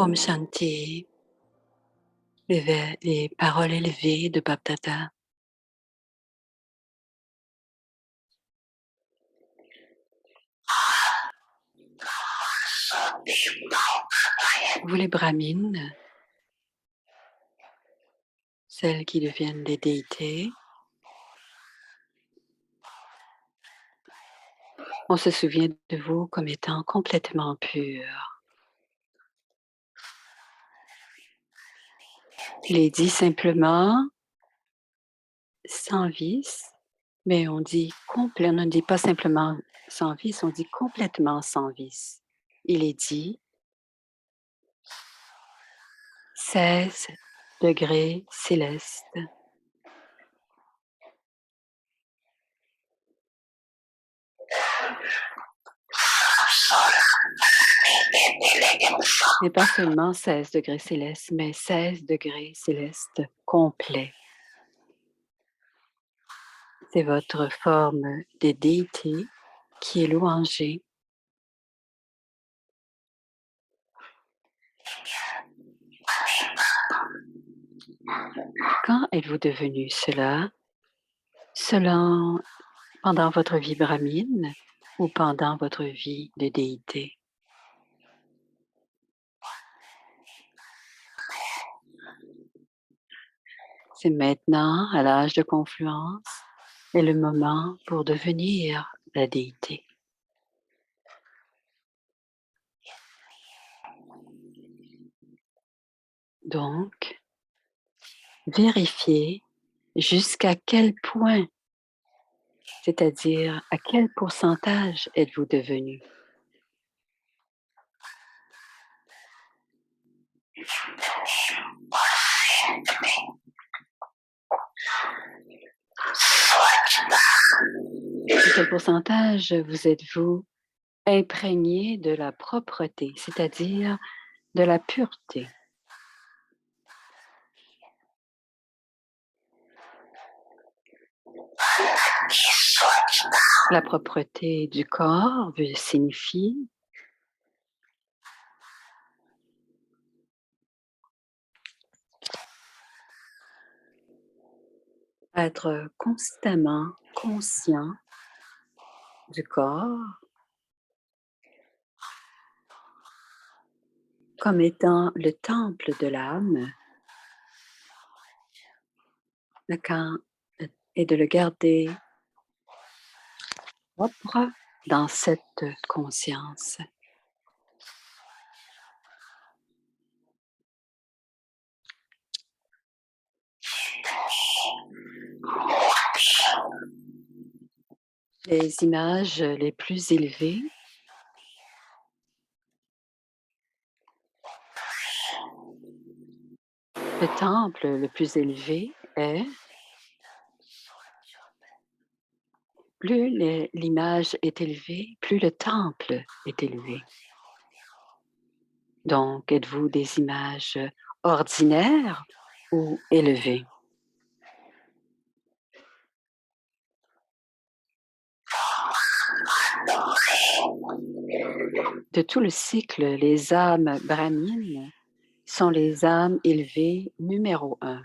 Om Shanti, les paroles élevées de Baptata. Vous les brahmines, celles qui deviennent des déités, on se souvient de vous comme étant complètement purs. Il est dit simplement sans vice, mais on dit complet, on ne dit pas simplement sans vice, on dit complètement sans vice. Il est dit 16 degrés célestes. Mais pas seulement 16 degrés célestes, mais 16 degrés célestes complets. C'est votre forme de déité qui est louangée. Quand êtes-vous devenu cela? Pendant votre vie brahmine ou pendant votre vie de déité? C'est maintenant, à l'âge de confluence, est le moment pour devenir la déité. Donc, vérifiez jusqu'à quel point, c'est-à-dire à quel pourcentage êtes-vous devenu. À quel pourcentage vous êtes-vous imprégné de la propreté, c'est-à-dire de la pureté? La propreté du corps signifie être constamment conscient du corps comme étant le temple de l'âme, et de le garder propre dans cette conscience. Les images les plus élevées le temple le plus élevé est, plus l'image est élevée, plus le temple est élevé. Donc, êtes-vous des images ordinaires ou élevées? De tout le cycle, les âmes brahmines sont les âmes élevées numéro 1.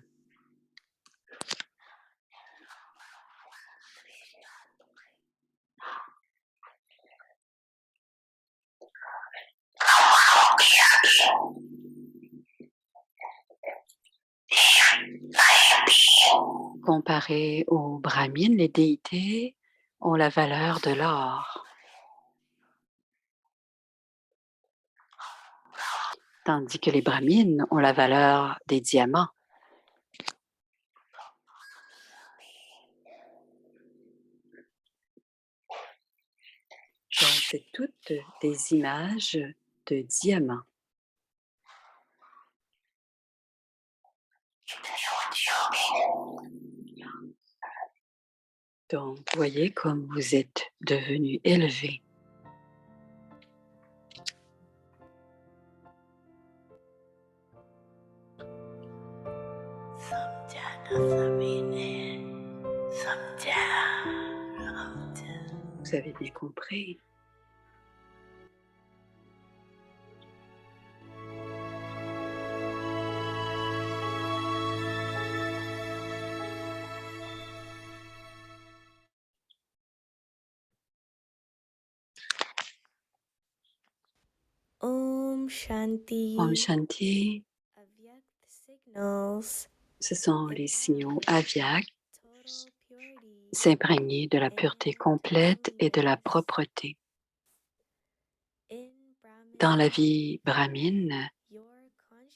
Comparé aux brahmines, les déités ont la valeur de l'or, tandis que les brahmines ont la valeur des diamants. Donc, c'est toutes des images de diamants. Donc, voyez comme vous êtes devenu élevé. Vous avez bien compris. Om Shanti. Om Shanti, Avyakt signals ce sont les signaux avyaks total purity s'imprégner de la pureté complète et de la propreté. in Dans la Brahman. vie brahmine, Your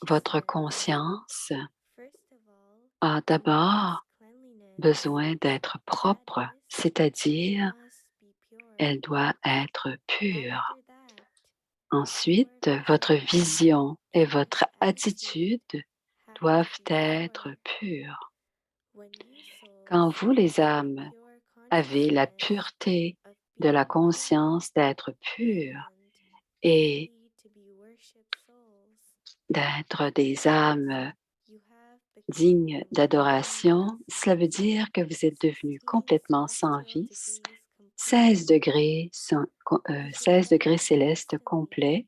votre consciousness, conscience first of all, a d'abord needs cleanliness. besoin d'être propre, That is, c'est-à-dire must be pure. elle doit être pure. After that, Ensuite, your votre vision vision et and votre attitude attitude have to doivent be être pure. pures. When you Quand souls vous, les have âmes, pure avez la consciousness pureté of de la being pure conscience d'être pure and et worthy to be worshipped souls, d'être des âmes you have dignes become d'adoration, cela veut dire que vous êtes devenu complètement sans vice, 16 degrés, 16 degrés célestes complets,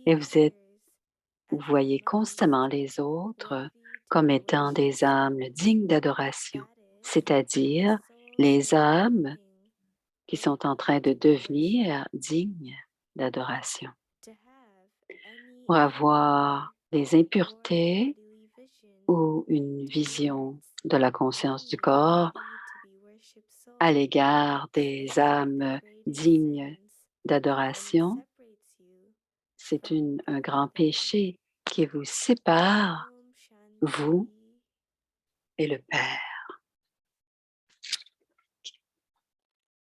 et vous voyez constamment les autres comme étant des âmes dignes d'adoration, c'est-à-dire les âmes qui sont en train de devenir dignes d'adoration. Pour avoir des impuretés ou une vision de la conscience du corps à l'égard des âmes dignes d'adoration, c'est un grand péché qui vous sépare, vous et le Père.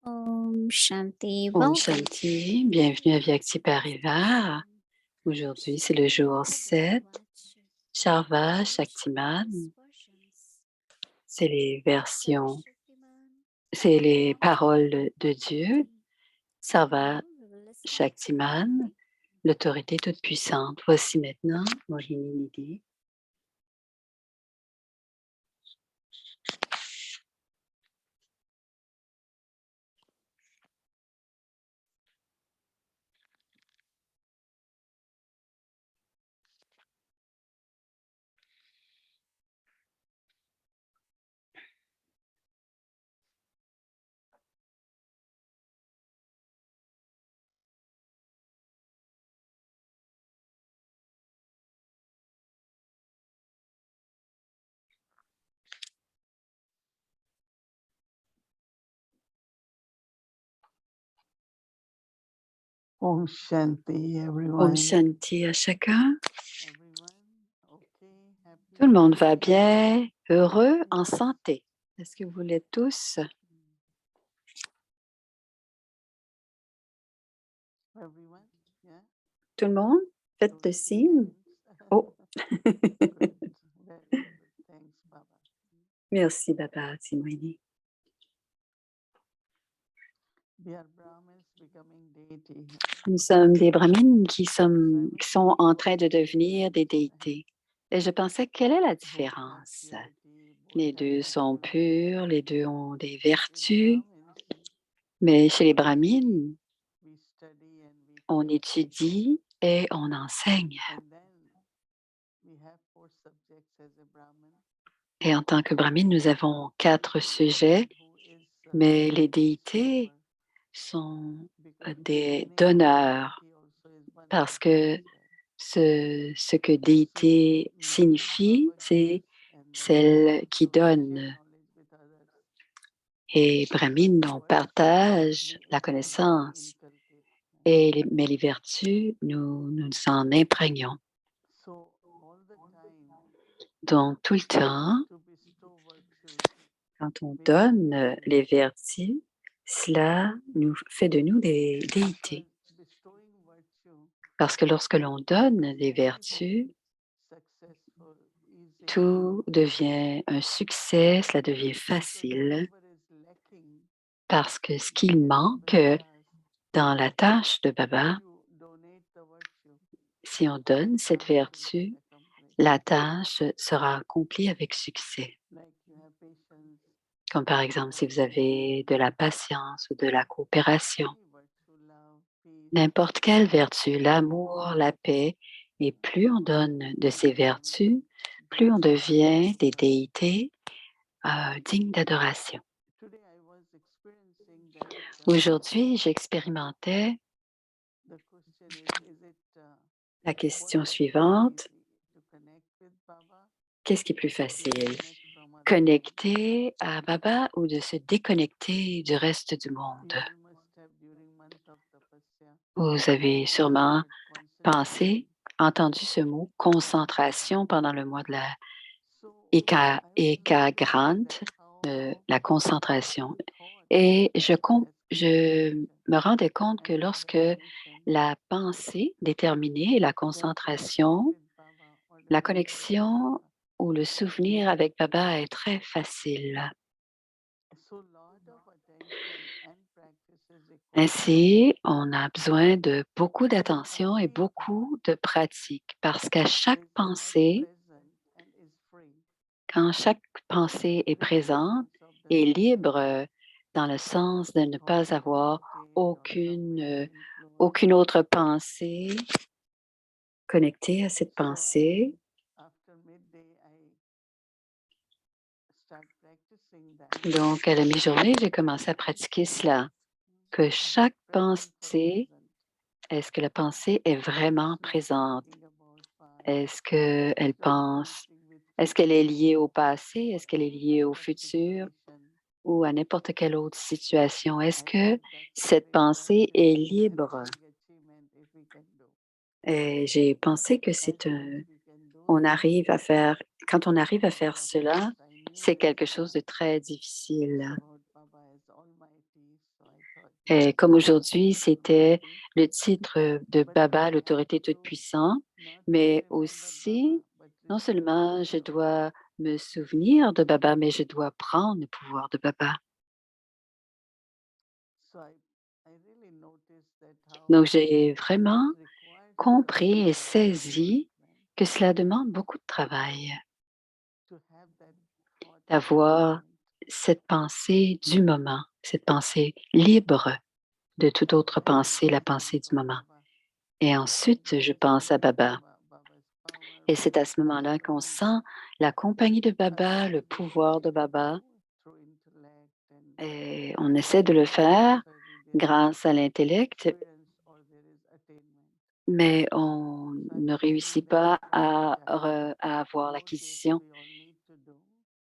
Om Shanti. Om Welcome. Shanti, bienvenue à Vyakti Parivar. Aujourd'hui, c'est le jour 7, Sharva Shaktiman. C'est les versions, c'est les paroles de Dieu, Sarva Shaktiman, l'autorité toute puissante. Voici maintenant Mohini Nidhi. Om Shanti, Om everyone. Shanti à chacun. Everyone, okay, happy. Tout le monde va bien, heureux, en santé. Est-ce que vous l'êtes tous? Everyone, yeah. Tout le monde? Faites le signe. Oh! Good, very good. Thanks, Baba. Merci, Baba Timoini. We are Brahmins becoming deity. Nous sommes des brahmines qui sont en train de devenir des déités. Et je pensais, quelle est la différence? Les deux sont purs, les deux ont des vertus, mais chez les brahmines, on étudie et on enseigne. Et en tant que brahmine, nous avons 4 sujets, mais les déités sont des donneurs parce que ce que déité signifie, c'est celle qui donne. Et brahmine, on partage la connaissance, mais les vertus, nous nous en imprégnons. Donc, tout le temps, quand on donne les vertus, cela nous fait de nous des déités. Parce que lorsque l'on donne des vertus, tout devient un succès, cela devient facile, parce que ce qu'il manque dans la tâche de Baba, si on donne cette vertu, la tâche sera accomplie avec succès. Comme par exemple, si vous avez de la patience ou de la coopération, n'importe quelle vertu, l'amour, la paix, et plus on donne de ces vertus, plus on devient des déités dignes d'adoration. Aujourd'hui, j'expérimentais La What question is suivante, easy to connect with Baba qu'est-ce qui est plus or to facile? disconnect from other things? Connecter à Baba ou de se déconnecter du reste du monde? You all must have during month of tapasya Vous avez heard sûrement the word pensé, concentration. entendu ce mot concentration pendant le mois de la So I was noticing écagrante, that how la concentration. the thought Et as je concentration me rendais compte que and lorsque concentration, la pensée déterminée et la their connection concentration, with Baba or the la memory with connexion Baba. ou le souvenir avec Baba est très facile. So lot of attention and practice is required. Ainsi, on a besoin de beaucoup d'attention et beaucoup de pratique parce qu'à chaque Is pensée, present and is free. quand chaque pensée est présente et libre dans le sens de ne pas avoir aucune autre pensée connectée à cette pensée. After midday, I start practicing that. Donc, à la mi-journée, j'ai commencé à pratiquer cela, que chaque Present for pensée, present. est-ce que la pensée est vraiment Not présente? thinking about past. Est-ce qu'elle Just pense, connecting with est-ce qu'elle est liée au future passé? Est-ce or qu'elle est any liée au kind of futur situation. ou à n'importe quelle autre situation? Est-ce I que thought that's a cette very pensée est practice libre? and big achievement if we can do. Et j'ai pensé que At first we can do on that. arrive à faire, quand on arrive à faire At cela, first I knew c'est that quelque chose de très difficile. about Baba as Almighty, so I thought Et comme aujourd'hui, c'était Almighty. le titre de But Baba, I have l'autorité to toute-puissante, not only mais remember aussi, Baba, but non receive the seulement je power of Baba. dois me souvenir de Baba, mais je dois prendre le pouvoir de Baba. So I really noticed that Donc, how j'ai vraiment it requires a lot of compris et time and saisi commitment que cela demande beaucoup de travail to have that thought of the d'avoir moment. cette pensée du moment, cette pensée libre de toute autre And then pensée, la I pensée think du of moment. Baba. Et And ensuite, then je the pense à feeling of Baba. Baba, Baba's power, Et c'est à Baba's ce moment-là qu'on sent company. la compagnie de So I Baba, le try to do pouvoir de it Baba. through intellect and Et on essaie de le sometimes faire maybe there is grâce à l'intellect, experience or there is attainment. mais on So I'm ne sharing réussit that pas what à I avoir notice l'acquisition. we all need to do.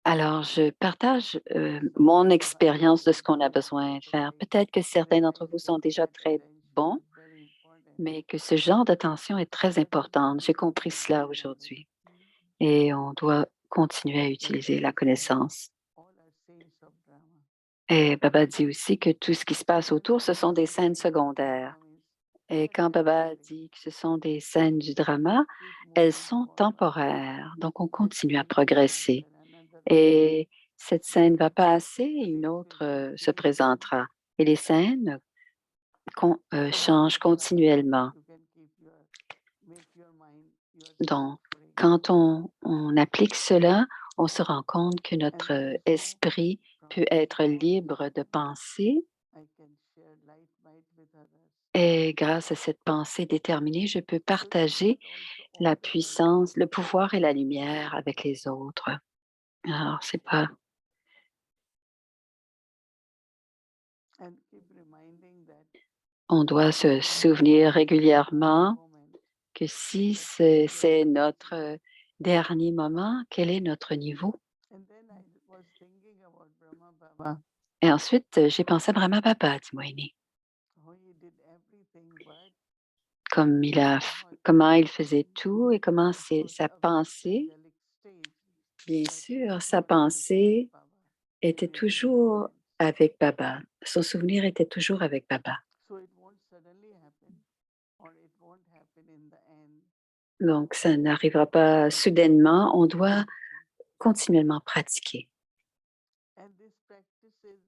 Alors, je partage So mon I expérience de think ce qu'on a Baba besoin de is a faire. very, Peut-être que certains very, d'entre very vous sont déjà delicate très attention bons, is very important. mais que ce genre d'attention est très importante. J'ai compris cela aujourd'hui et on doit continuer à utiliser la connaissance. All are scenes of drama. Et Baba dit aussi que tout ce qui se passe When autour, ce Baba sont des says scènes scenes of secondaires. drama means they Et are quand Baba temporary. dit que ce sont des scènes du drama, Keep elles moving sont forward. temporaires. Donc, on That continue à scene will pass progresser. and another will come. Et cette scène va passer et une Scenes autre will se keep changing. présentera. Et les scènes So when changent you practice, continuellement. you can keep make your mind, yourself Donc, free. quand on applique cela, on se rend compte que And notre there is no esprit from peut être all libre de this penser. I can share light might with others. Et grâce à cette pensée déterminée, je peux So it's partager not also all la power puissance, le with pouvoir et others. la lumière avec les autres. Alors, c'est pas, And keep reminding that on doit se if this is souvenir our last régulièrement moment, que si let's be c'est very notre achieved. dernier moment, quel est notre niveau? And then I was thinking about Brahma Baba, Et ensuite, j'ai pensé à Brahma Baba, dit Moini, how he did everything, but comme his thought comment il faisait tout et comment was sa a very pensée, angelic stage. bien But his sûr, sa thought was with pensée Baba était during the toujours moments. avec Baba. Son souvenir était toujours avec Baba. So it won't suddenly happen, or it won't happen in the end. Donc, ça n'arrivera We pas have to soudainement. On keep doit practicing. continuellement pratiquer. And this practice is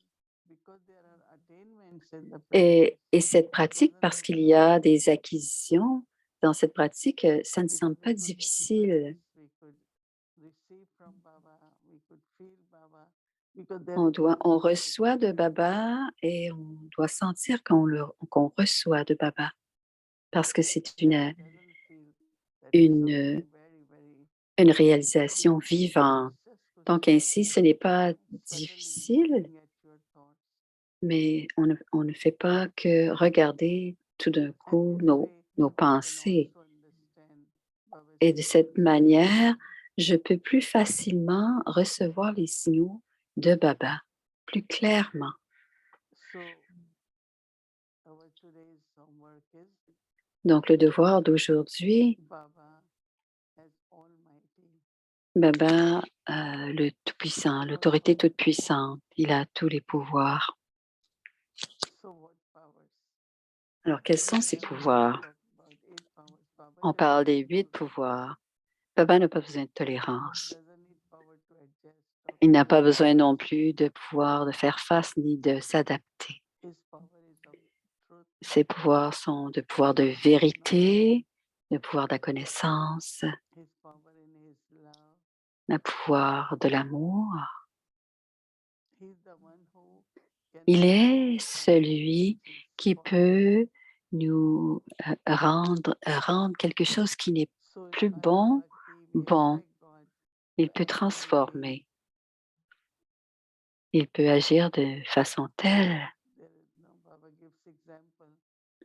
because there are attainments in the Et, practice. et cette It pratique, doesn't parce look qu'il y hard a des acquisitions dans cette pratique, ça ne because semble we pas could difficile. visualize, we could receive from Baba, we could feel Baba, because there On is no on physical reçoit de experience. Baba et on doit sentir qu'on reçoit de Baba parce que c'est Then it doesn't feel that it's une, something very, very une réalisation difficult. vivante. It's just to Donc sit ainsi, ce n'est pas steadily difficile, looking at your thoughts. mais on ne fait pas que regarder tout d'un And coup this way nos we can pensées. also understand Et de cette manière, je peux plus facilement recevoir les signaux de Baba, plus clairement. So our today's homework is Donc, le devoir d'aujourd'hui, Baba as Almighty. Baba, le Tout-Puissant, l'autorité toute-puissante, il a tous les pouvoirs. So what powers? Alors, quels sont ces Remember we pouvoirs? talked about 8 powers. Baba On doesn't parle des need 8 tolerance. pouvoirs. Baba n'a pas besoin de tolérance. Doesn't need power to adjust or Il n'a pas control. besoin non plus de pouvoir de faire face ni de s'adapter. His power is of truth, Ses pouvoirs sont de pouvoir de vérité, de pouvoir de la connaissance, his power in his love. le pouvoir de l'amour. He's the one who can Il make est our celui existence qui possible. peut nous rendre quelque chose qui n'est So in plus Karma bon, Bhakti, we bon. expect God Il to peut act in a way. transformer. Il peut agir de façon telle. There is no Baba gives example.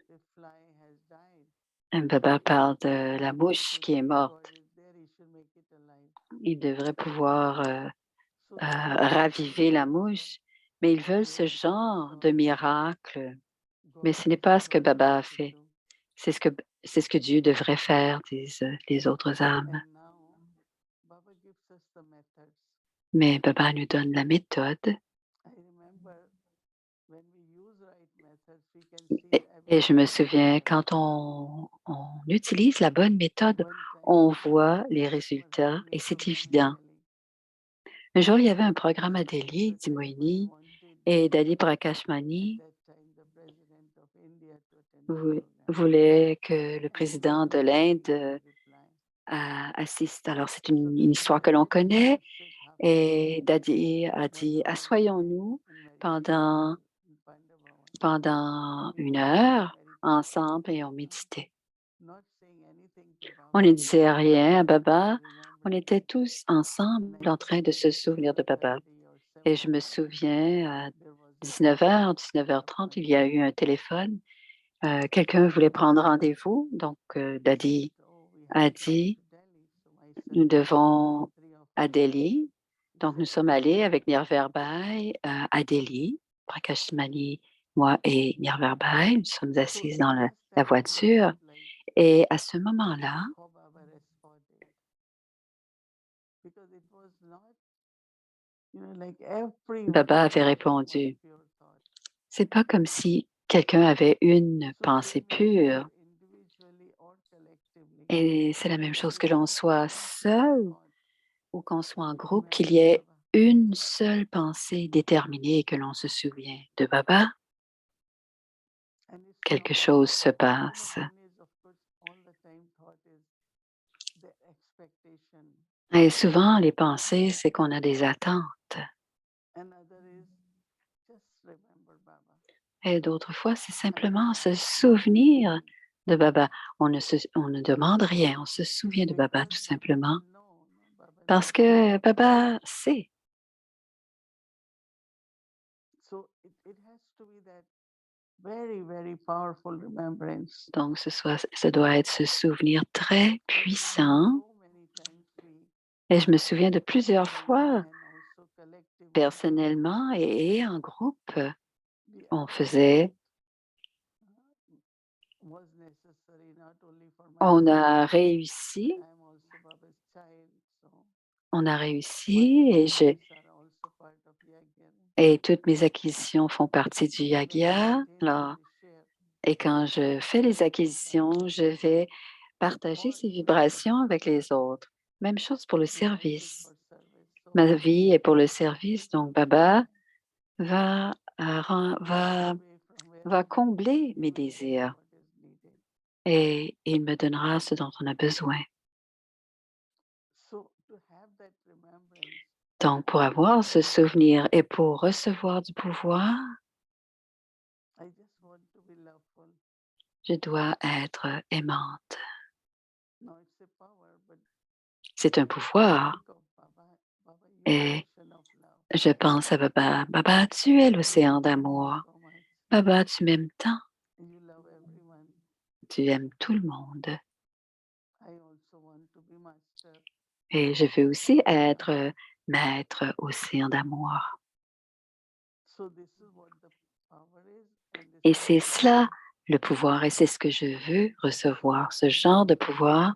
The fly has died. Baba parle de la So mouche qui est since morte. God is there, he should make it alive. Il devrait pouvoir So the same raviver la miracle mouche, mais ils veulent ce miracle genre de God miracle. Mais God ce n'est has pas ce que taught Baba us a to fait. do. C'est ce que Dieu devrait faire, disent les autres âmes. And now Baba gives us the methods. Mais Baba nous donne la méthode. I remember when we use right methods, we can see Et je everything me in souviens, picture. quand on utilise la bonne méthode, One time on there was voit a les program résultats in et c'est program évident. in Delhi. Un jour, il y avait un programme à So Delhi, the dit time I Moini, wanted et Dali at Prakashmani that time the president of India to attend the vou- program. voulait que le And président de immediately l'Inde he replied. assiste. Alors, c'est So une Dadi histoire said, que l'on let's connaît. sit half an hour Et Dadi a one dit, hour assoyons-nous in pendant, meditation in Pandavavan. pendant We une sat and heure meditated, ensemble et on méditait. not saying anything to On Baba, ne disait rien à Baba. On remembering était tous ensemble en train de se souvenir de Baba. 19:30 or Et je me 7:30, souviens, à there was a 19h, 19h30, il y a eu un téléphone. Quelqu'un voulait prendre rendez-vous. Donc, Dadi oh, we a have to go dit, to Delhi. So myself nous devons three of à us Delhi. Donc, nous sommes decided allés avec Nirverbhai à Delhi. Prakashmani, moi et Nirverbhai, nous sommes so assis it dans was la that voiture. moment like Et à ce moment-là, how Baba responded, because it was not, like everyone Baba had avait one répondu, pure thought. c'est pas comme si quelqu'un avait une So pensée same way we pure. are individually or collectively, Et c'est la même there chose is que l'on one soit pure seul thought. ou qu'on soit en groupe, qu'il y Remember ait Baba. une seule pensée déterminée et que l'on se souvient de Baba, And it's quelque not, chose se passe. one is of course all the time thought is the expectation. Et souvent, les pensées, c'est qu'on a des attentes. Another is just remember Baba. Et d'autres fois, c'est And simplement se not souvenir anything. de Baba. On ne demande rien, on se souvient de Baba Because tout Baba simplement will know, no, Baba parce knows. que Baba sait. So it has to be that very, very powerful remembrance. Donc, ce doit être ce souvenir très I remember puissant. so many times we Et je me souviens de plusieurs fois, and also collectively, personnellement et en groupe, we on achieved faisait, what was necessary not only for on myself, a but réussi, I am also Baba's child. So on a my réussi acquisitions are also part of Yagya. et toutes mes acquisitions font partie du So when I Yagya. maintain Alors, this share, et quand je fais les acquisitions, je vais partager ces vibrations avec les autres. Même chose pour le life is service. for service. So Ma vie est pour le service, donc Baba va, away from where va I belong, combler he mes will give désirs what is needed. et il me donnera ce dont on a besoin. So to have that remembrance, Donc, pour avoir ce souvenir et pour recevoir du pouvoir, I just want to be loveful. je dois être aimante. No, it's a power, but C'est un pouvoir. think of Baba. Baba, you are Et ocean of love. je pense à Baba. Baba, tu es l'océan d'amour. So much. Baba, tu m'aimes tant. You love everyone. Tu aimes tout le monde. I also want to be Et je veux aussi être maître océan d'amour. So this is what the power is, and this Et is c'est what I cela want. le pouvoir et c'est ce que je veux recevoir, ce genre de pouvoir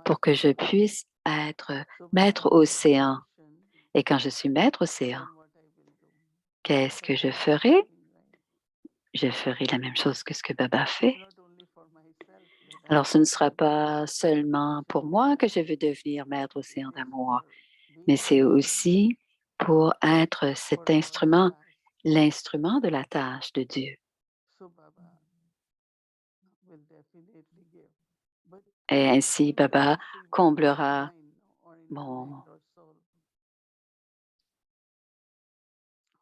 pour que je puisse être So maître being in océan. ocean, Et quand je suis maître océan, then what I will do? qu'est-ce Just que as je Baba is ferai? doing, right? Je ferai la même chose que ce que Baba It's fait. not only for myself that I Alors, ce ne want to sera be pas seulement pour ocean moi que je master. veux devenir maître océan It is d'amour, for mais being c'est the aussi pour être for cet Baba's instrument, task. l'instrument de la tâche de Dieu. So Baba will definitely give. But Et who ainsi, will Baba receive it? comblera Divine or infinite mon or soul?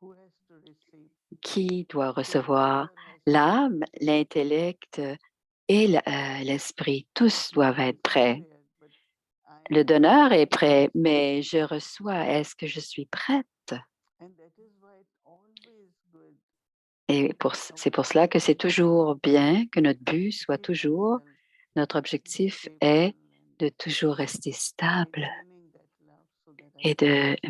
Who has to receive? qui doit So recevoir whoever has to l'âme, receive. l'intellect et l'esprit. Tous The doivent giver être is prêts. prepared, but I Le am donneur est ready to prêt, receive. mais je reçois. Est-ce que je suis prête? And that is why it's always good. Et c'est pour cela que c'est toujours bien que notre but soit Keep toujours, myself notre objectif est stable de toujours rester and stable maintaining that love so that I et can de receive.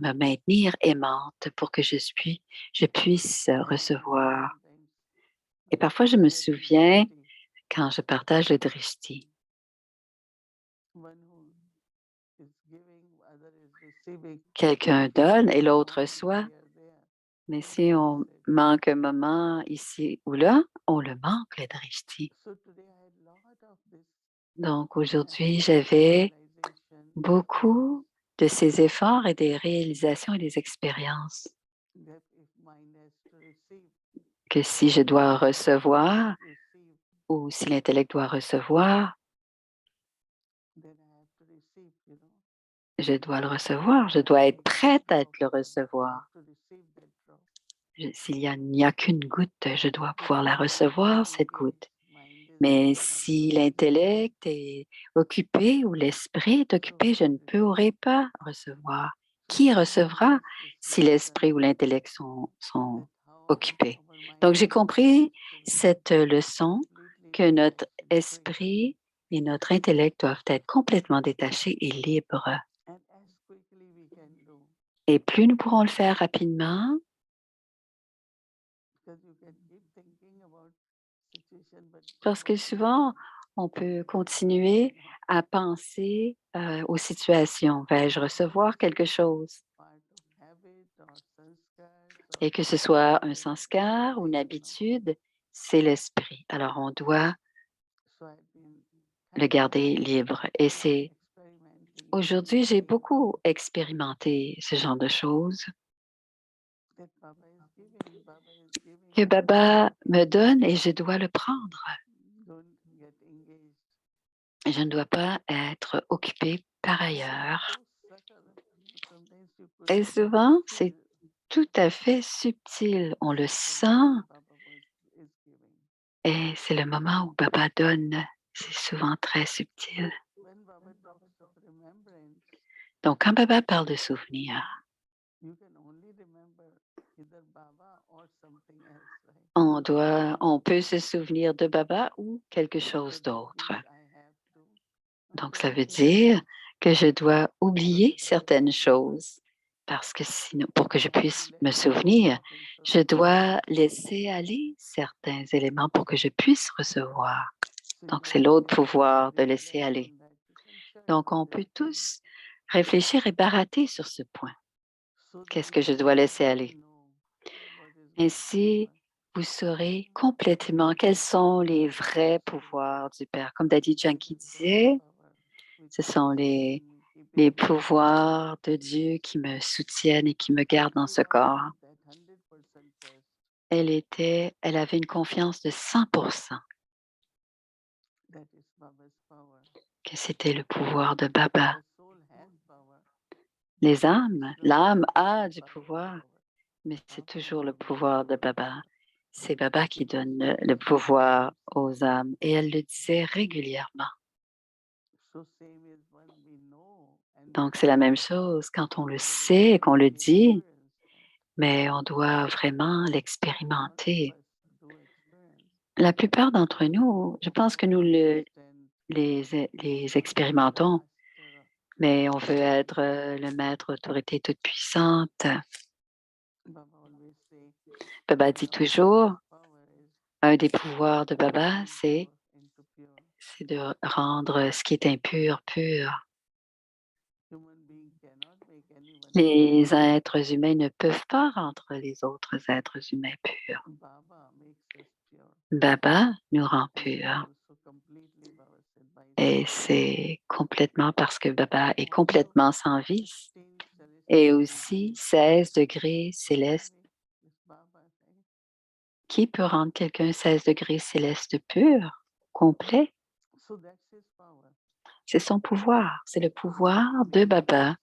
me maintenir aimante pour que je puisse I remember recevoir. sometimes Et when I parfois, je me share the souviens drishti, quand je partage le drishti, one who is giving, other is receiving. quelqu'un If donne there et is a l'autre moment reçoit, here, there, mais then si we on miss it. manque un moment ici ou là, on le manque, le drishti. So today I had a lot of this Donc aujourd'hui, effort and j'avais realization beaucoup de ces efforts et des réalisations et des expériences that if mind has to receive, que si je or dois intellect has to recevoir receive, ou si l'intellect doit recevoir, then I have to receive, je dois le recevoir, je dois être Like one prête à drop, le I have recevoir. to receive that drop. S'il n'y a qu'une goutte, je dois If pouvoir la mind is recevoir, cette engaged, goutte. mind is Mais not si working, l'intellect est occupé ou l'esprit est so occupé, who je will ne receive? pourrai pas recevoir. So Qui today I recevra had this si lesson l'esprit ou l'intellect that sont how occupés? our mind Donc, j'ai is supposed compris to cette leçon completely que notre detached and free. esprit et notre intellect doivent être complètement détachés et libres. And as quickly we can do, Et plus nous pourrons le faire rapidement, because you can keep thinking about situation, but parce que what souvent, on peut will happen continuer or not. à penser aux situations. Vais-je recevoir quelque chose? Part of habit or sanskars or Et que ce soit un it is sanskar ou une everything. habitude, c'est l'esprit. Alors, on doit So I've been le kind of garder libre. Et c'est experimenting aujourd'hui, j'ai using beaucoup expérimenté ce genre de choses that Baba is giving, que Baba me donne et je dois le prendre. don't get engaged. Je ne dois pas être occupée par And it's ailleurs. so subtle. Sometimes you Et couldn't even souvent, c'est feel tout à fait subtil. On le the sent moment Baba is giving. et c'est le moment où Baba donne. C'est souvent très subtil. When Baba talks of remembrance, Donc, quand Baba parle de souvenirs, you can only remember either Baba or something else, right? on peut se souvenir de Baba ou quelque chose So that d'autre. means I have to Donc, ça veut drop these dire things que je dois so oublier that I can certaines remember. choses parce que sinon, pour que je I have to puisse let me go of souvenir, certain je dois circumstances. laisser aller certains éléments pour que je puisse recevoir. So Donc, you c'est all l'autre can pouvoir de laisser reflect aller. on that. You can share Donc, with on your peut team tous réfléchir et barater sur ce point. so that Qu'est-ce you que je will dois laisser fully aller? know what is going Ainsi, on. vous saurez complètement quels sont les vrais pouvoirs du Père. Comme Daddy That Yankee is Baba disait, power, which ce is sont sustaining me, les keeping me in this body. pouvoirs de Dieu qui me soutiennent et qui me gardent dans So ce Baba corps. had that 100% trust. Elle avait une confiance de 100% That is Baba's power. que c'était le pouvoir de Baba. The soul has power, Les but it's âmes, not l'âme a always du Baba's pouvoir, power. mais c'est Baba toujours le gives the pouvoir de power Baba. C'est Baba qui because donne she le used to say pouvoir that. aux âmes. Et elle le disait régulièrement. So same is when we know and we Donc, c'est la say même it, chose quand on le but sait et we qu'on need le the dit, experience that. mais on doit vraiment Lot of l'expérimenter. us do experience. La plupart d'entre nous, je pense que nous Understand les the expérimentons, trust mais on veut être le maître, autorité toute puissante. Baba always say Baba dit one of the toujours, great power is un des pouvoirs de Baba, turning c'est pure into pure. c'est de rendre ce qui est impur pur. Human being cannot make anyone pure. Les êtres humains ne peuvent pas rendre les autres êtres humains purs. Baba makes us pure. Baba nous rend And it's purs. also completely, Baba said, by Et the c'est complètement parce que Baba est also complètement sans vice. 16 Et celestial aussi degrees. 16 degrés célestes. Very, this Baba say, Qui peut rendre quelqu'un 16 degrés céleste pur, complet? so that's his power. C'est son pouvoir. C'est le What pouvoir he de makes us Baba.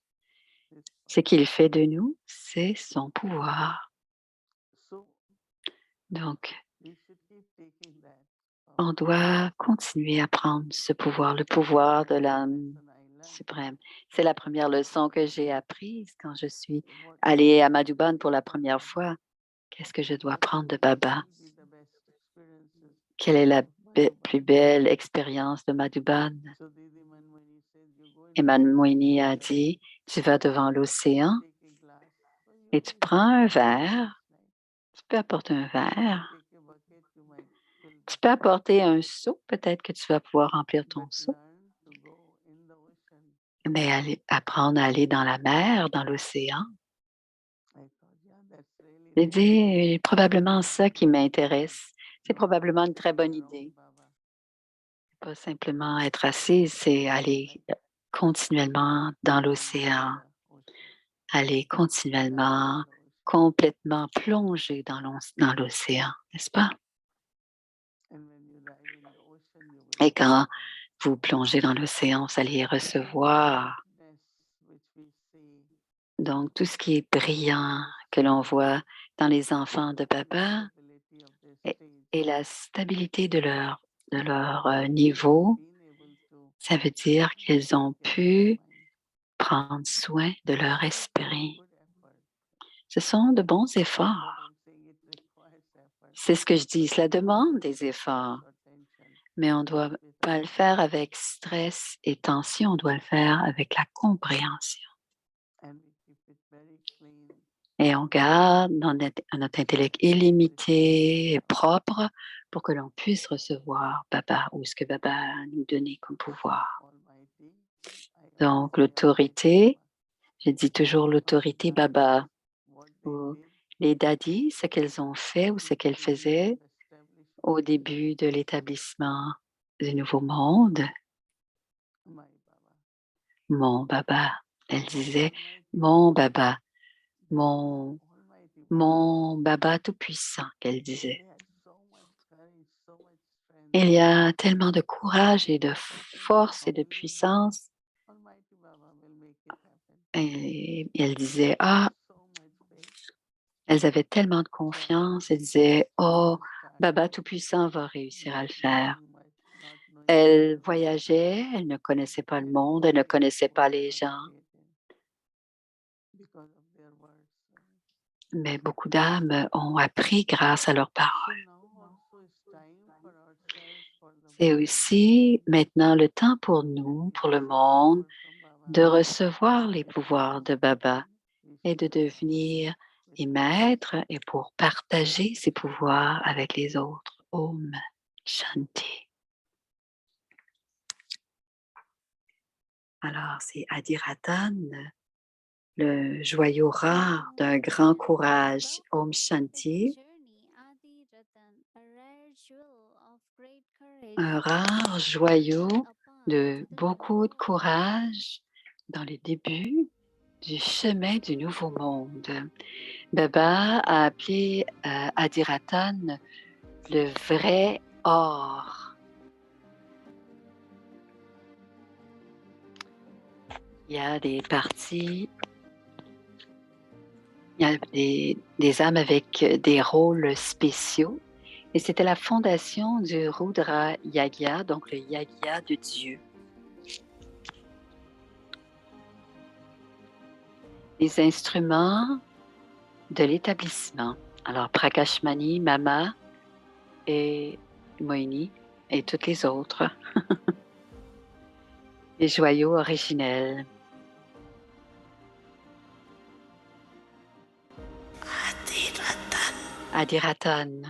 his Ce power. qu'il fait de nous, c'est son pouvoir. So Donc, we should keep taking that on power. doit continuer à prendre ce pouvoir, le That was pouvoir the de first l'âme lesson I learned. suprême. C'est la première leçon que j'ai apprise quand je suis What allée à should I Madhuban pour take la from première Baba? fois. Qu'est-ce que je dois What prendre de what Baba? will be the best experiences Quelle est la of Madhuban? plus belle expérience de Madhuban? So Didi Manmani said, you go in Et front of the Manmoini a ocean, dit, tu vas devant l'océan take a glass. So you et tu can prends fill un the verre. glass, right? Tu peux apporter un Or you verre. take a bucket, you might fill the Tu peux bucket. apporter un seau. Peut-être que tu vas pouvoir remplir ton But seau. learn to go in the ocean. Mais apprendre à aller dans la mer, dans l'océan. I thought, yeah, that's really J'ai nice. dit, probablement ça qui m'intéresse. C'est Not probablement une just très sitting bonne around idée. Baba. Pas simplement être assise, c'est aller continuellement dans Go l'océan, inside the ocean. aller Dive continuellement, in the ocean. complètement plonger dans l'océan, n'est-ce pas? And when you dive in the ocean, you will Et see quand vous plongez dans l'océan, vous allez all the recevoir brightness which we see. donc tout ce qui est brillant que l'on voit dans les enfants de And the Baba stability of their et, stage. et la stabilité de leur They have niveau. been able to Ça veut dire qu'ils ont take care of their pu mind. prendre soin de leur So it's a esprit. good effort. Ce sont de bons But efforts. I'm saying it requires effort. C'est ce que je dis, But cela not demande with des stress efforts, or tension. mais on ne But doit with pas le faire understanding. avec stress et tension, on doit le faire avec la compréhension. And we keep it very clean. Et on garde notre intellect illimité et propre pour que l'on puisse recevoir Baba ou ce que Baba a nous donné comme pouvoir. Almighty. I always Donc say Almighty l'autorité, Baba. je dis toujours Because l'autorité daddies, Baba, what they ou did les daddies, ce qu'elles ont fait ou in ce the qu'elles beginning faisaient of establishment. au début de l'établissement du Nouveau Monde. My Baba. Mon Baba, elle disait, Almighty mon Baba. Baba, They were mon, Almighty Baba. mon Baba tout-puissant, qu'elle disait. They had so much courage, so much strength. Il y a tellement de courage et They de were thinking force et de only puissance. Almighty Baba will make it happen. Et elle disait, They had so much faith. elles avaient tellement de So confiance. Elles disaient, oh, they Baba started tout-puissant va réussir à not le faire. knowing much, not knowing Elles people. voyageaient, elles ne connaissaient pas le Many monde, elles ne great connaissaient pas souls les got gens, created because of their words. mais beaucoup d'âmes ont appris grâce à leurs paroles. So now also it's time for ourselves, for the C'est world, aussi maintenant le temps pour that nous, we pour le take the monde, power from Baba de recevoir les and to pouvoirs de Baba understand we et de share them devenir with des others. maîtres et pour partager ces pouvoirs avec les autres. Om Shanti. Alors, c'est Adiratan, le joyau rare d'un grand courage. Om Shanti, un rare joyau de beaucoup de courage dans les débuts du chemin du nouveau monde. Baba a appelé Adiratan le vrai or. Il y a des parties, il y a des âmes avec des rôles spéciaux. Et c'était la fondation du Rudra Yagya, donc le Yagya de Dieu. Les instruments de l'établissement. Alors, Prakashmani, Mama et Moini et toutes les autres. Les joyaux originels. Adiraton.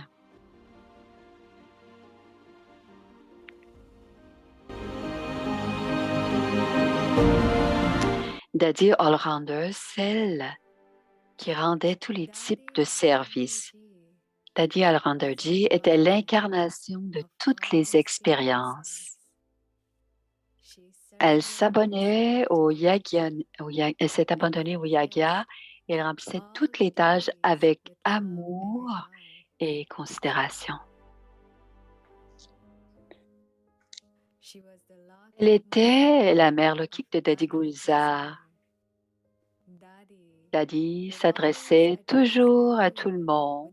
Daddy Allrounder, celle qui rendait tous les types de services. Daddy Allrounder-ji était l'incarnation de toutes les expériences. Elle s'abonnait elle s'est abandonnée au yaga et elle remplissait toutes les tâches avec amour et considération. Elle était la mère Lokik de Daddy Gulzar. Daddy s'adressait toujours à tout le monde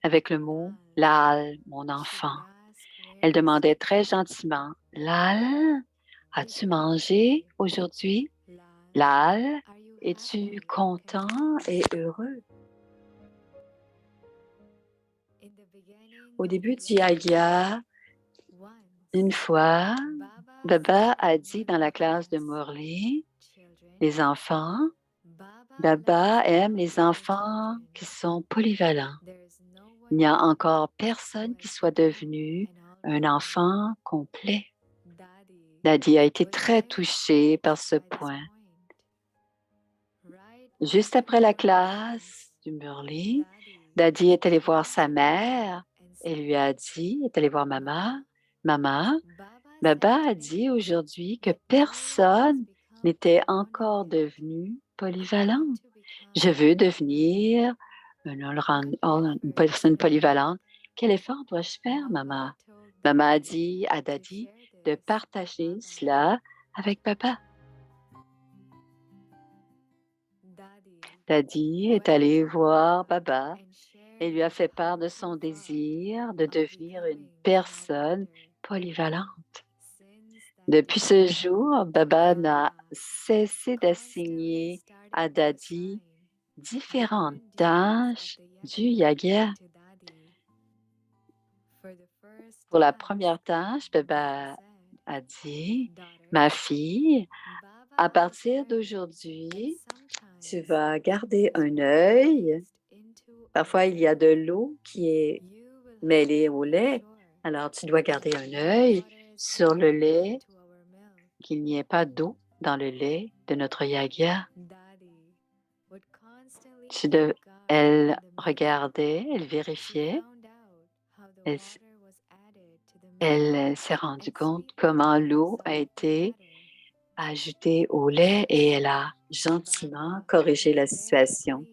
avec le mot « Lal, mon enfant ». Elle demandait très gentiment « Lal, as-tu mangé aujourd'hui? Lal, es-tu content et heureux? » Au début du yagya, une fois, Baba a dit dans la classe de Murli, les enfants, Baba aime les enfants qui sont polyvalents. Il n'y a encore personne qui soit devenu un enfant complet. Daddy a été très touché par ce point. Juste après la classe du Murli, Daddy est allé voir sa mère et lui a dit, est allé voir maman, Maman, Baba a dit aujourd'hui que personne n'était encore devenu polyvalent. Je veux devenir une personne polyvalente. Quel effort dois-je faire, maman? Maman a dit à Daddy de partager cela avec papa. Daddy est allé voir Baba et lui a fait part de son désir de devenir une personne polyvalente. Depuis ce jour, Baba n'a cessé d'assigner à Daddy différentes tâches du yaga. Pour la première tâche, Baba a dit, ma fille, à partir d'aujourd'hui, tu vas garder un œil. Parfois, il y a de l'eau qui est mêlée au lait. Alors, tu dois garder un œil sur le lait, qu'il n'y ait pas d'eau dans le lait de notre yaga. Elle regardait, elle vérifiait. Elle s'est rendue compte comment l'eau a été ajoutée au lait et elle a gentiment corrigé la situation.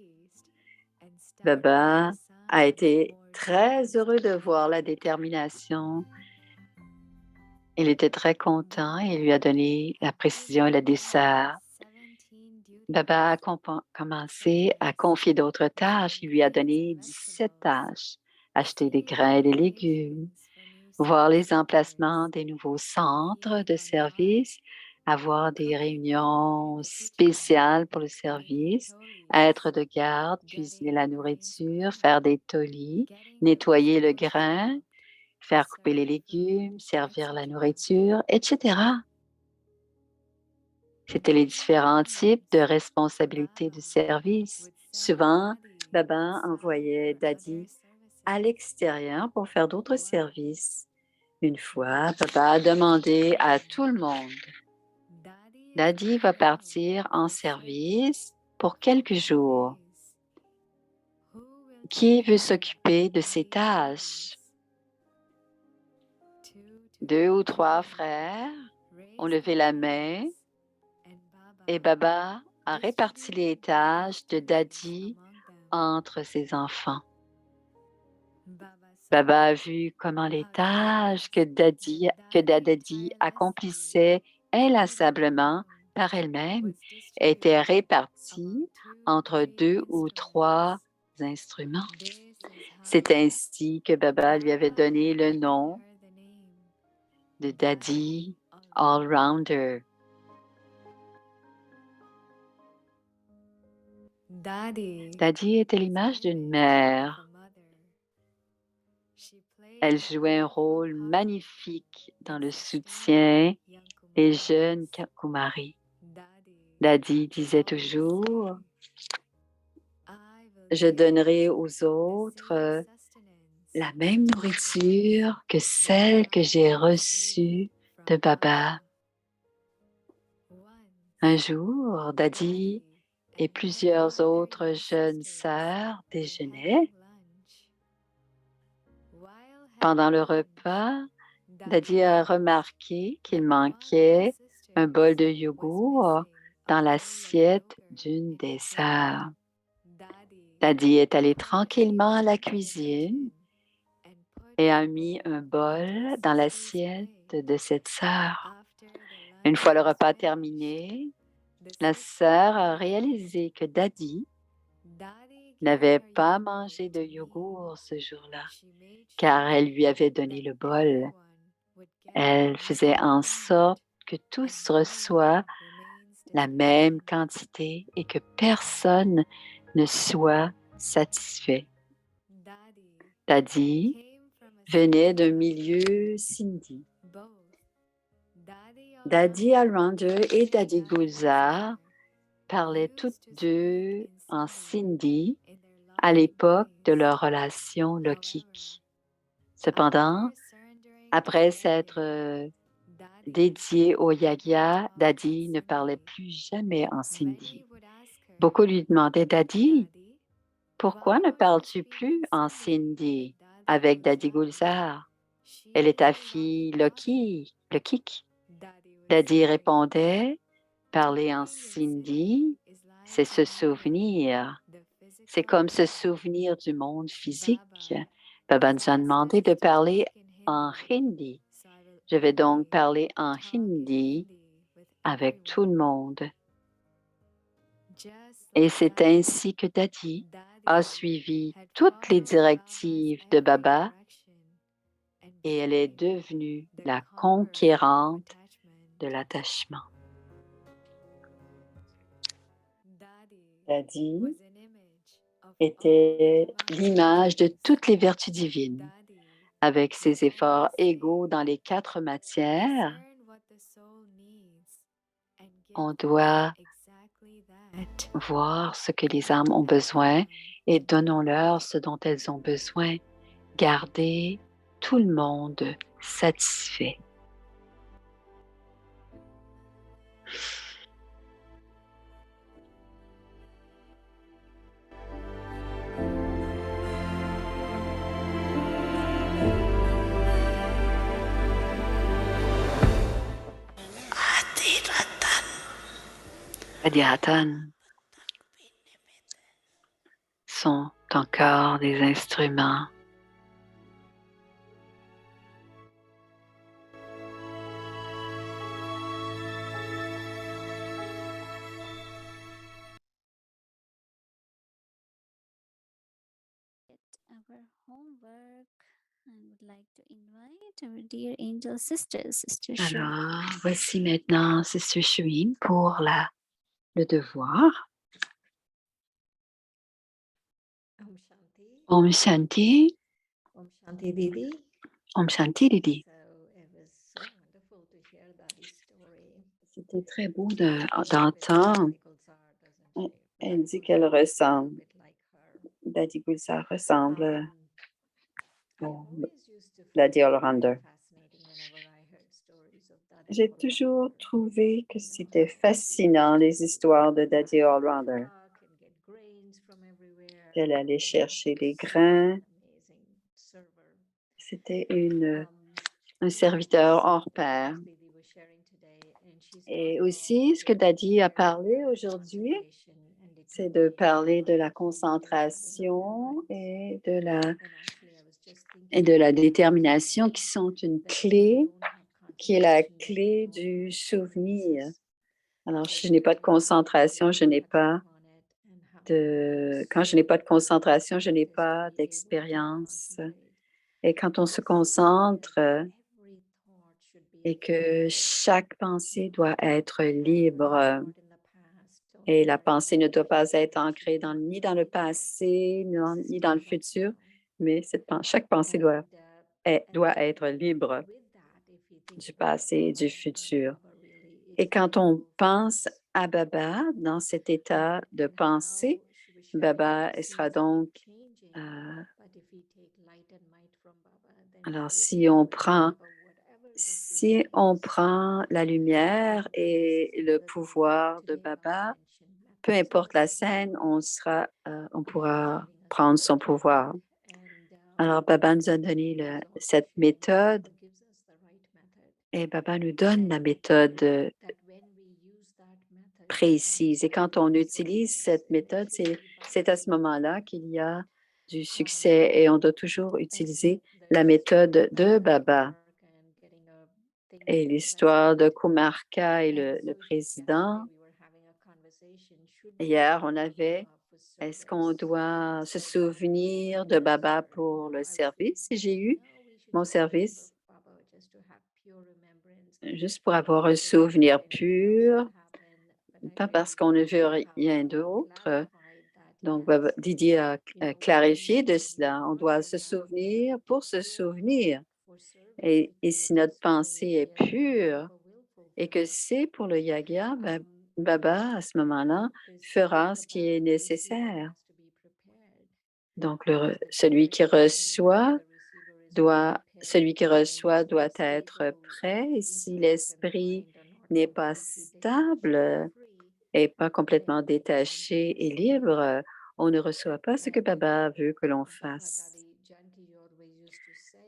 Baba a été très heureux de voir la détermination. Il était très content et lui a donné la précision et la douceur. Baba a commencé à confier d'autres tâches. Il lui a donné 17 tâches. Acheter des grains et des légumes, voir les emplacements des nouveaux centres de service, avoir des réunions spéciales pour le service, être de garde, cuisiner la nourriture, faire des tolis, nettoyer le grain, faire couper les légumes, servir la nourriture, etc. C'étaient les différents types de responsabilités du service. Souvent, Baba envoyait Daddy à l'extérieur pour faire d'autres services. Une fois, Baba a demandé à tout le monde, Daddy va partir en service pour quelques jours. Qui veut s'occuper de ces tâches? 2 ou 3 frères ont levé la main et Baba a réparti les tâches de Daddy entre ses enfants. Baba a vu comment les tâches que Daddy accomplissait inlassablement par elle-même étaient réparties entre 2 ou 3 instruments. C'est ainsi que Baba lui avait donné le nom de Daddy Allrounder. Daddy était l'image d'une mère. Elle jouait un rôle magnifique dans le soutien des jeunes Kumaris. Daddy disait toujours, Je donnerai aux autres la même nourriture que celle que j'ai reçue de Baba. Un jour, Daddy et plusieurs autres jeunes sœurs déjeunaient. Pendant le repas, Daddy a remarqué qu'il manquait un bol de yogourt dans l'assiette d'une des sœurs. Daddy est allé tranquillement à la cuisine et a mis un bol dans l'assiette de cette sœur. Une fois le repas terminé, la sœur a réalisé que Daddy n'avait pas mangé de yogourt ce jour-là, car elle lui avait donné le bol. Elle faisait en sorte que tous reçoivent la même quantité et que personne ne soit satisfait. Daddy venait d'un milieu Sindhi. Daddy Alwanda et Daddy Gulzar parlaient toutes deux en Sindhi à l'époque de leur relation lokik. Cependant, après s'être dédié au yagya, Daddy ne parlait plus jamais en Sindhi. Beaucoup lui demandaient, Daddy, pourquoi ne parles-tu plus en Sindhi avec Daddy Gulzar? Elle est ta fille Lokik. Daddy répondait, parler en Sindhi, c'est se souvenir. C'est comme se souvenir du monde physique. Baba nous a demandé de parler en hindi. Je vais donc parler en hindi avec tout le monde. Et c'est ainsi que Daddy a suivi toutes les directives de Baba et elle est devenue la conquérante de l'attachement. Daddy était l'image de toutes les vertus divines. Avec ses efforts égaux dans les 4 matières, on doit voir ce que les âmes ont besoin et donnons-leur ce dont elles ont besoin. Gardez tout le monde satisfait. Adhyatan sont encore des instruments. Our homework and would like to invite our dear angel sister, Sister Shu. Alors, voici maintenant Sister Shuin pour le devoir. Om Shanti. Om Shanti. Om Shanti Didi. Om Shanti Didi. So it was so wonderful to hear Daddy's story. C'était très beau d'entendre. Elle dit qu'elle ressemble. Daddy Gulzar ressemble à Daddy Alwanda. J'ai toujours trouvé que c'était fascinant les histoires de Daddy Alwanda. Elle allait chercher les grains. C'était un serviteur hors pair. Et aussi, ce que Daddy a parlé aujourd'hui, c'est de parler de la concentration et de la détermination qui sont une clé, qui est la clé du souvenir. Alors, si je n'ai pas de concentration, quand je n'ai pas de concentration, je n'ai pas d'expérience. Et quand on se concentre et que chaque pensée doit être libre, et la pensée ne doit pas être ancrée ni dans le passé, ni dans le futur, mais chaque pensée doit être libre du passé et du futur. Et quand on pense à Baba dans cet état de pensée, Baba sera donc... alors, si on prend la lumière et le pouvoir de Baba, peu importe la scène, on pourra prendre son pouvoir. Alors, Baba nous a donné cette méthode et Baba nous donne la méthode précise. Et quand on utilise cette méthode, c'est à ce moment-là qu'il y a du succès et on doit toujours utiliser la méthode de Baba. Et l'histoire de Kumarka et le président, hier, on avait, est-ce qu'on doit se souvenir de Baba pour le service? Et j'ai eu mon service juste pour avoir un souvenir pur, pas parce qu'on ne veut rien d'autre. Donc, Didier a clarifié de cela. On doit se souvenir pour se souvenir. Et si notre pensée est pure et que c'est pour le yagya, Baba, à ce moment-là, fera ce qui est nécessaire. Donc, celui qui reçoit doit être prêt. Et si l'esprit n'est pas stable et pas complètement détaché et libre, on ne reçoit pas ce que Baba veut que l'on fasse.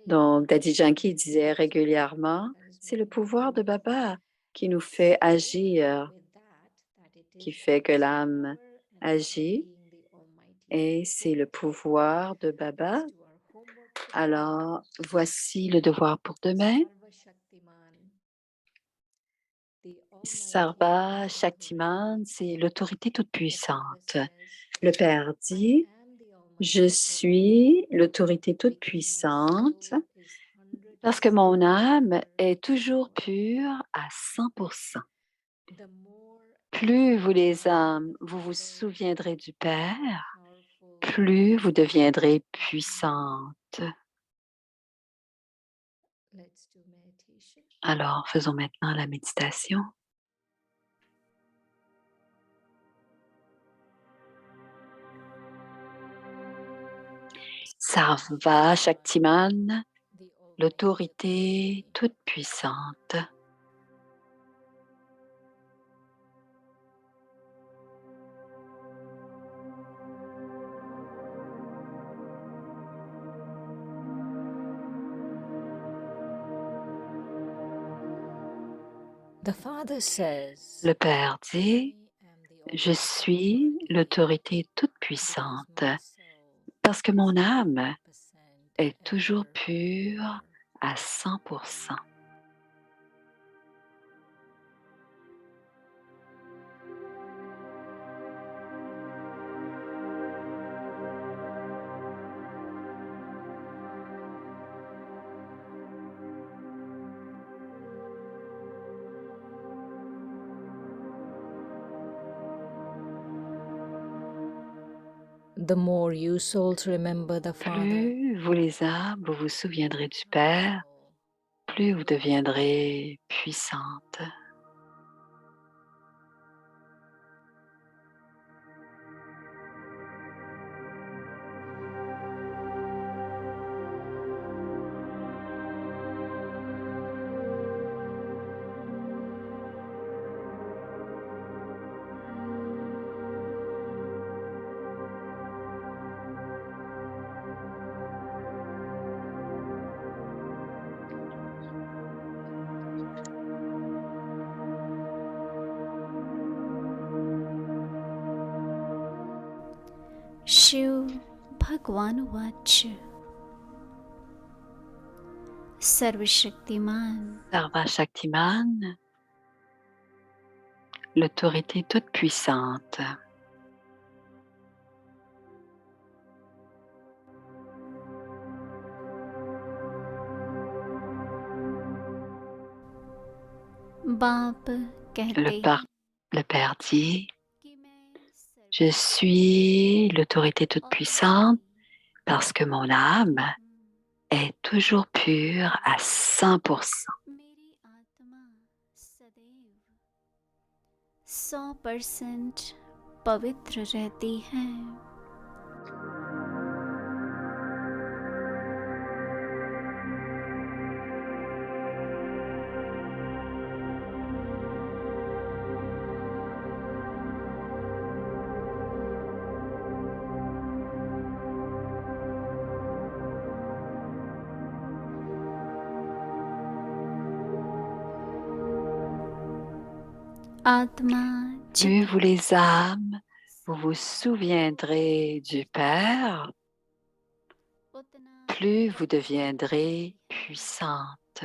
Donc, Daddy Janki disait régulièrement, c'est le pouvoir de Baba qui nous fait agir, qui fait que l'âme agit, et c'est le pouvoir de Baba. Alors, voici le devoir pour demain. Sarva Shaktiman, c'est l'autorité toute-puissante. Le Père dit, je suis l'autorité toute-puissante parce que mon âme est toujours pure à 100%. Plus vous les âmes, vous vous souviendrez du Père, plus vous deviendrez puissante. Alors, faisons maintenant la méditation. Sarva Shaktiman, l'autorité toute-puissante. Le Père dit, je suis l'autorité toute-puissante parce que mon âme est toujours pure à 100%. Plus vous les âmes, vous vous souviendrez du Père, plus vous deviendrez puissante. Shiv भगवान वाच सर्वशक्तिमान Sarva Shaktiman, l'autorité toute-puissante. बाप कहते हैं Le Père dit, कि मैं je suis l'autorité toute-puissante parce que mon âme est toujours pure à 100%. मेरी आत्मा सदैव 100% पवित्र रहती हैं। आत्मा Plus चित vous les âmes, vous vous souviendrez du Père, उतना plus vous deviendrez puissante.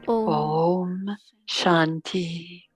ओम Om Shanti.